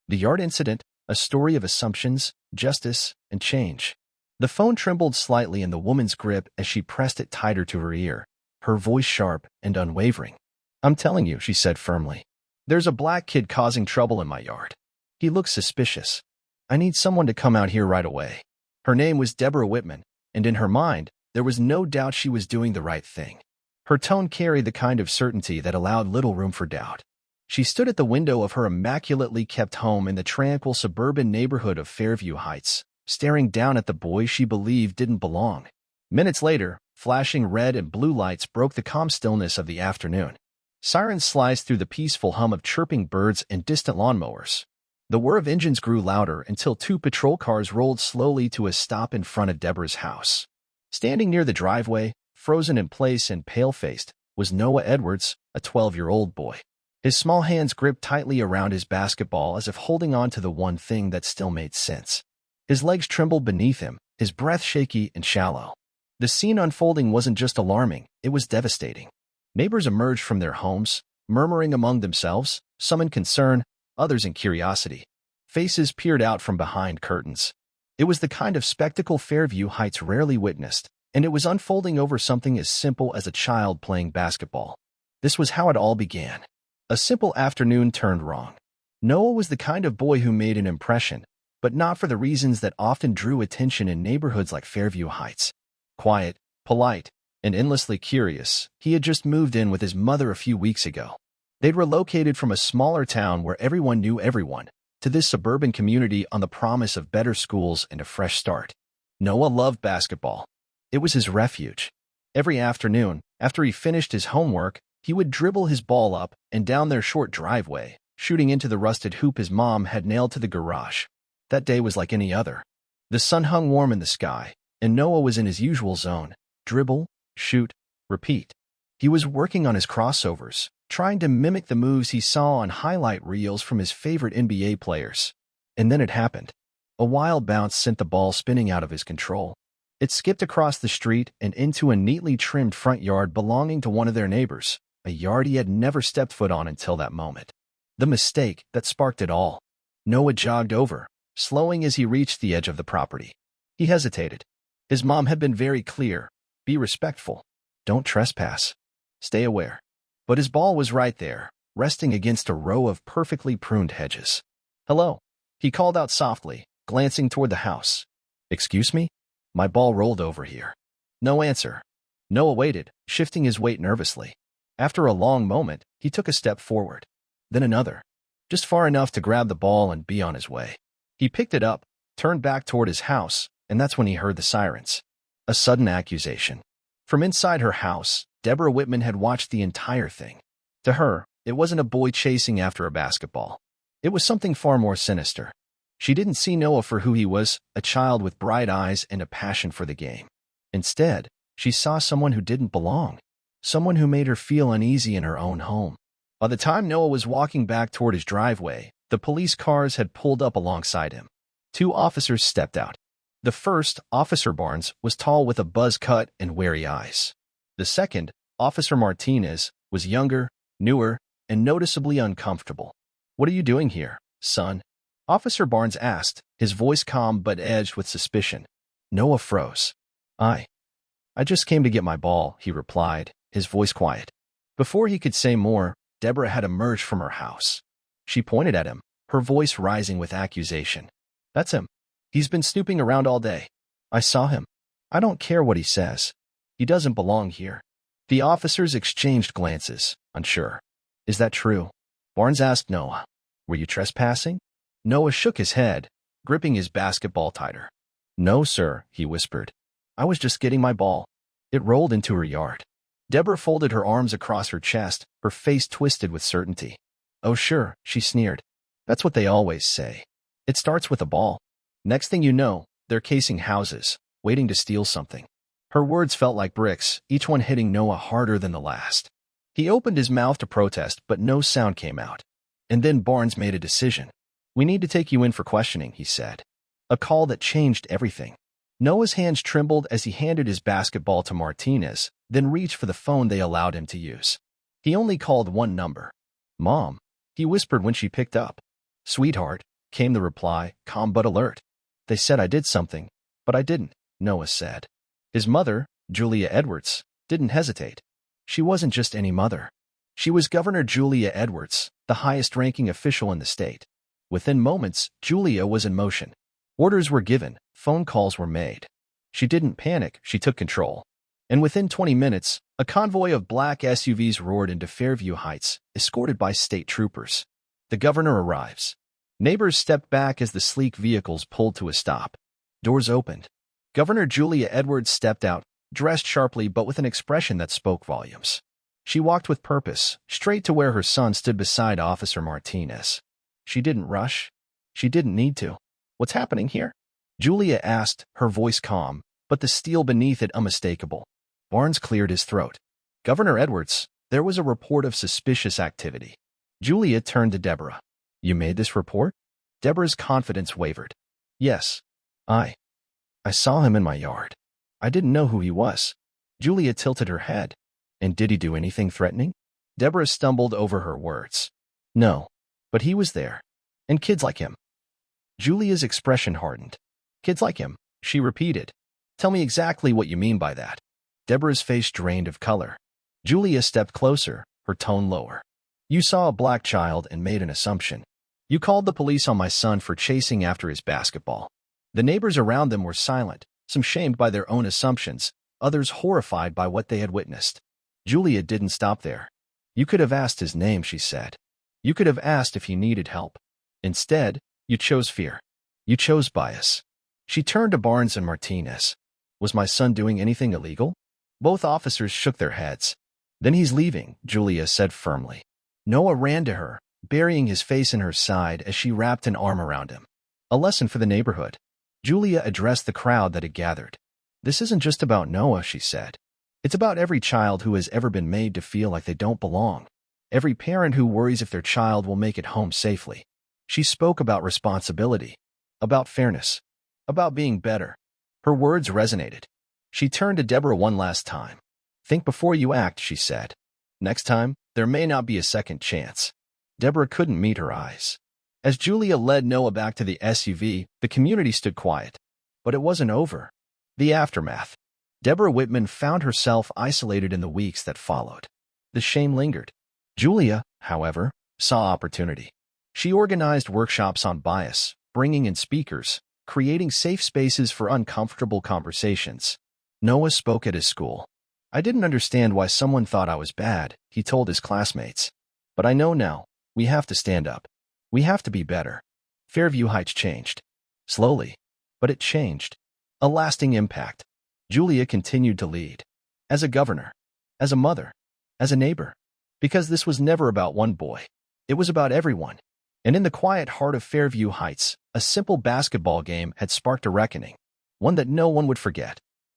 The yard incident, a story of assumptions, justice, and change. The phone trembled slightly in the woman's grip as she pressed it tighter to her ear, her voice sharp and unwavering. "I'm telling you," she said firmly. "There's a black kid causing trouble in my yard. He looks suspicious. I need someone to come out here right away." Her name was Deborah Whitman, and in her mind, there was no doubt she was doing the right thing. Her tone carried the kind of certainty that allowed little room for doubt. She stood at the window of her immaculately kept home in the tranquil suburban neighborhood of Fairview Heights, staring down at the boy she believed didn't belong. Minutes later, flashing red and blue lights broke the calm stillness of the afternoon. Sirens sliced through the peaceful hum of chirping birds and distant lawnmowers. The whir of engines grew louder until two patrol cars rolled slowly to a stop in front of Deborah's house. Standing near the driveway, frozen in place and pale-faced, was Noah Edwards, a 12-year-old boy. His small hands gripped tightly around his basketball as if holding on to the one thing that still made sense. His legs trembled beneath him, his breath shaky and shallow. The scene unfolding wasn't just alarming, it was devastating. Neighbors emerged from their homes, murmuring among themselves, some in concern, others in curiosity. Faces peered out from behind curtains. It was the kind of spectacle Fairview Heights rarely witnessed, and it was unfolding over something as simple as a child playing basketball. This was how it all began. A simple afternoon turned wrong. Noah was the kind of boy who made an impression, but not for the reasons that often drew attention in neighborhoods like Fairview Heights. Quiet, polite, and endlessly curious, he had just moved in with his mother a few weeks ago. They'd relocated from a smaller town where everyone knew everyone to this suburban community on the promise of better schools and a fresh start. Noah loved basketball. It was his refuge. Every afternoon, after he finished his homework, he would dribble his ball up and down their short driveway, shooting into the rusted hoop his mom had nailed to the garage. That day was like any other. The sun hung warm in the sky, and Noah was in his usual zone: dribble, shoot, repeat. He was working on his crossovers, trying to mimic the moves he saw on highlight reels from his favorite NBA players. And then it happened. A wild bounce sent the ball spinning out of his control. It skipped across the street and into a neatly trimmed front yard belonging to one of their neighbors, a yard he had never stepped foot on until that moment. The mistake that sparked it all. Noah jogged over, slowing as he reached the edge of the property. He hesitated. His mom had been very clear: be respectful. Don't trespass. Stay aware. But his ball was right there, resting against a row of perfectly pruned hedges. "Hello," he called out softly, glancing toward the house. "Excuse me? My ball rolled over here." No answer. Noah waited, shifting his weight nervously. After a long moment, he took a step forward. Then another. Just far enough to grab the ball and be on his way. He picked it up, turned back toward his house, and that's when he heard the sirens. A sudden accusation. From inside her house, Deborah Whitman had watched the entire thing. To her, it wasn't a boy chasing after a basketball. It was something far more sinister. She didn't see Noah for who he was, a child with bright eyes and a passion for the game. Instead, she saw someone who didn't belong. Someone who made her feel uneasy in her own home. By the time Noah was walking back toward his driveway, the police cars had pulled up alongside him. Two officers stepped out. The first, Officer Barnes, was tall with a buzz cut and wary eyes. The second, Officer Martinez, was younger, newer, and noticeably uncomfortable. "What are you doing here, son?" Officer Barnes asked, his voice calm but edged with suspicion. Noah froze. I just came to get my ball," he replied, his voice quiet. Before he could say more, Deborah had emerged from her house. She pointed at him, her voice rising with accusation. "That's him. He's been snooping around all day. I saw him. I don't care what he says. He doesn't belong here." The officers exchanged glances, unsure. "Is that true?" Barnes asked Noah. "Were you trespassing?" Noah shook his head, gripping his basketball tighter. "No, sir," he whispered. "I was just getting my ball. It rolled into her yard." Deborah folded her arms across her chest, her face twisted with certainty. "Oh sure," she sneered. "That's what they always say. It starts with a ball. Next thing you know, they're casing houses, waiting to steal something." Her words felt like bricks, each one hitting Noah harder than the last. He opened his mouth to protest, but no sound came out. And then Barnes made a decision. "We need to take you in for questioning," he said. A call that changed everything. Noah's hands trembled as he handed his basketball to Martinez, then reached for the phone they allowed him to use. He only called one number. "Mom," he whispered when she picked up. "Sweetheart, came the reply, calm but alert. They said I did something, but I didn't, Noah said. His mother, Julia Edwards, didn't hesitate. She wasn't just any mother. She was Governor Julia Edwards, the highest-ranking official in the state. Within moments, Julia was in motion. Orders were given, phone calls were made. She didn't panic, she took control. And within 20 minutes, a convoy of black SUVs roared into Fairview Heights, escorted by state troopers. The governor arrives. Neighbors stepped back as the sleek vehicles pulled to a stop. Doors opened. Governor Julia Edwards stepped out, dressed sharply but with an expression that spoke volumes. She walked with purpose, straight to where her son stood beside Officer Martinez. She didn't rush. She didn't need to. What's happening here? Julia asked, her voice calm, but the steel beneath it unmistakable. Barnes cleared his throat. Governor Edwards, there was a report of suspicious activity. Julia turned to Deborah. You made this report? Deborah's confidence wavered. Yes. I saw him in my yard. I didn't know who he was. Julia tilted her head. And did he do anything threatening? Deborah stumbled over her words. No, but he was there. And kids like him. Julia's expression hardened. Kids like him, she repeated. Tell me exactly what you mean by that. Deborah's face drained of color. Julia stepped closer, her tone lower. You saw a black child and made an assumption. You called the police on my son for chasing after his basketball. The neighbors around them were silent, some shamed by their own assumptions, others horrified by what they had witnessed. Julia didn't stop there. You could have asked his name, she said. You could have asked if he needed help. Instead, you chose fear. You chose bias. She turned to Barnes and Martinez. Was my son doing anything illegal? Both officers shook their heads. Then he's leaving, Julia said firmly. Noah ran to her, burying his face in her side as she wrapped an arm around him. A lesson for the neighborhood. Julia addressed the crowd that had gathered. This isn't just about Noah, she said. It's about every child who has ever been made to feel like they don't belong. Every parent who worries if their child will make it home safely. She spoke about responsibility, about fairness, about being better. Her words resonated. She turned to Deborah one last time. Think before you act, she said. Next time, there may not be a second chance. Deborah couldn't meet her eyes. As Julia led Noah back to the SUV, the community stood quiet. But it wasn't over. The aftermath. Deborah Whitman found herself isolated in the weeks that followed. The shame lingered. Julia, however, saw opportunity. She organized workshops on bias, bringing in speakers, creating safe spaces for uncomfortable conversations. Noah spoke at his school. I didn't understand why someone thought I was bad, he told his classmates. But I know now, we have to stand up. We have to be better. Fairview Heights changed. Slowly. But it changed. A lasting impact. Julia continued to lead. As a governor. As a mother. As a neighbor. Because this was never about one boy. It was about everyone. And in the quiet heart of Fairview Heights, a simple basketball game had sparked a reckoning. One that no one would forget.